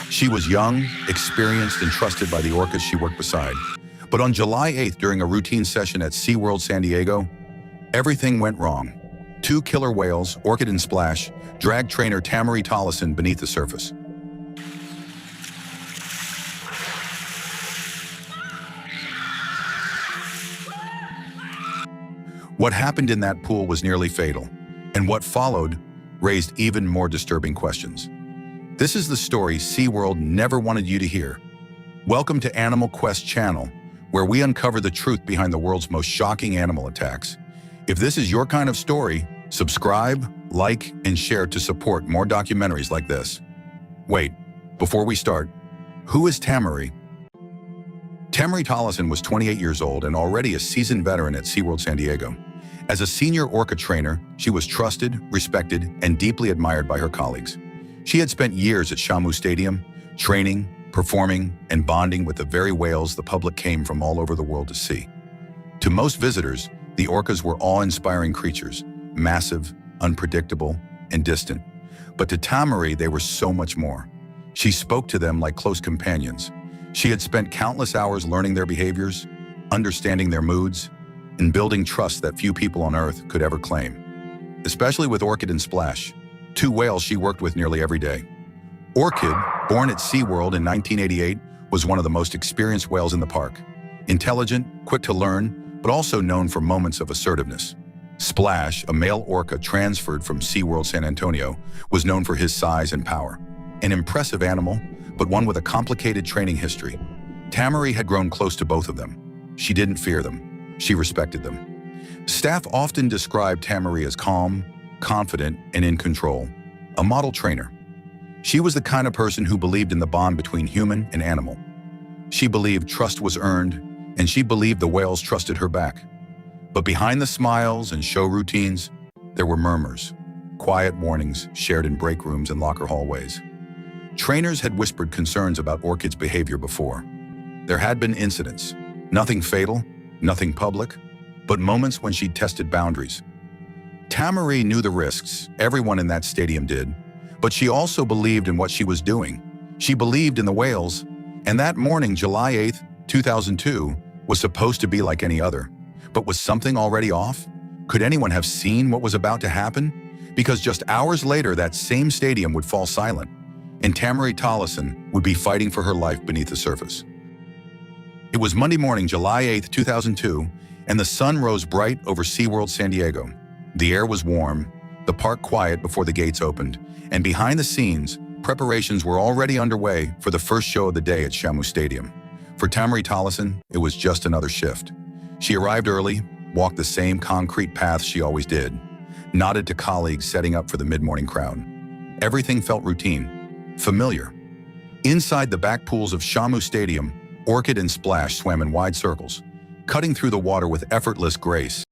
She was young, experienced, and trusted by the orcas she worked beside. But on July 8th, during a routine session at SeaWorld San Diego, everything went wrong. Two killer whales, Orchid and Splash, dragged trainer Tamari Tollison beneath the surface. What happened in that pool was nearly fatal, and what followed raised even more disturbing questions. This is the story SeaWorld never wanted you to hear. Welcome to Animal Quest channel, where we uncover the truth behind the world's most shocking animal attacks. If this is your kind of story, subscribe, like, and share to support more documentaries like this. Wait, before we start, who is Tamari? Tamari Tollison was 28 years old and already a seasoned veteran at SeaWorld San Diego. As a senior orca trainer, she was trusted, respected, and deeply admired by her colleagues. She had spent years at Shamu Stadium, training, performing, and bonding with the very whales the public came from all over the world to see. To most visitors, the orcas were awe-inspiring creatures, massive, unpredictable, and distant. But to Tamari, they were so much more. She spoke to them like close companions. She had spent countless hours learning their behaviors, understanding their moods, and building trust that few people on Earth could ever claim. Especially with Orchid and Splash, two whales she worked with nearly every day. Orchid, born at SeaWorld in 1988, was one of the most experienced whales in the park. Intelligent, quick to learn, but also known for moments of assertiveness. Splash, a male orca transferred from SeaWorld San Antonio, was known for his size and power. An impressive animal, but one with a complicated training history. Tamari had grown close to both of them. She didn't fear them. She respected them. Staff often described Tamari as calm, confident, and in control, a model trainer. She was the kind of person who believed in the bond between human and animal. She believed trust was earned, and she believed the whales trusted her back. But behind the smiles and show routines, there were murmurs, quiet warnings shared in break rooms and locker hallways. Trainers had whispered concerns about Orchid's behavior before. There had been incidents, nothing fatal, nothing public, but moments when she'd tested boundaries. Tamari knew the risks, everyone in that stadium did, but she also believed in what she was doing. She believed in the whales, and that morning, July 8th, 2002, was supposed to be like any other. But was something already off? Could anyone have seen what was about to happen? Because just hours later, that same stadium would fall silent, and Tamari Tollison would be fighting for her life beneath the surface. It was Monday morning, July 8th, 2002, and the sun rose bright over SeaWorld San Diego. The air was warm, the park quiet before the gates opened, and behind the scenes, preparations were already underway for the first show of the day at Shamu Stadium. For Tamari Tollison, it was just another shift. She arrived early, walked the same concrete path she always did, nodded to colleagues setting up for the mid-morning crowd. Everything felt routine, familiar. Inside the back pools of Shamu Stadium, Orchid and Splash swam in wide circles, cutting through the water with effortless grace.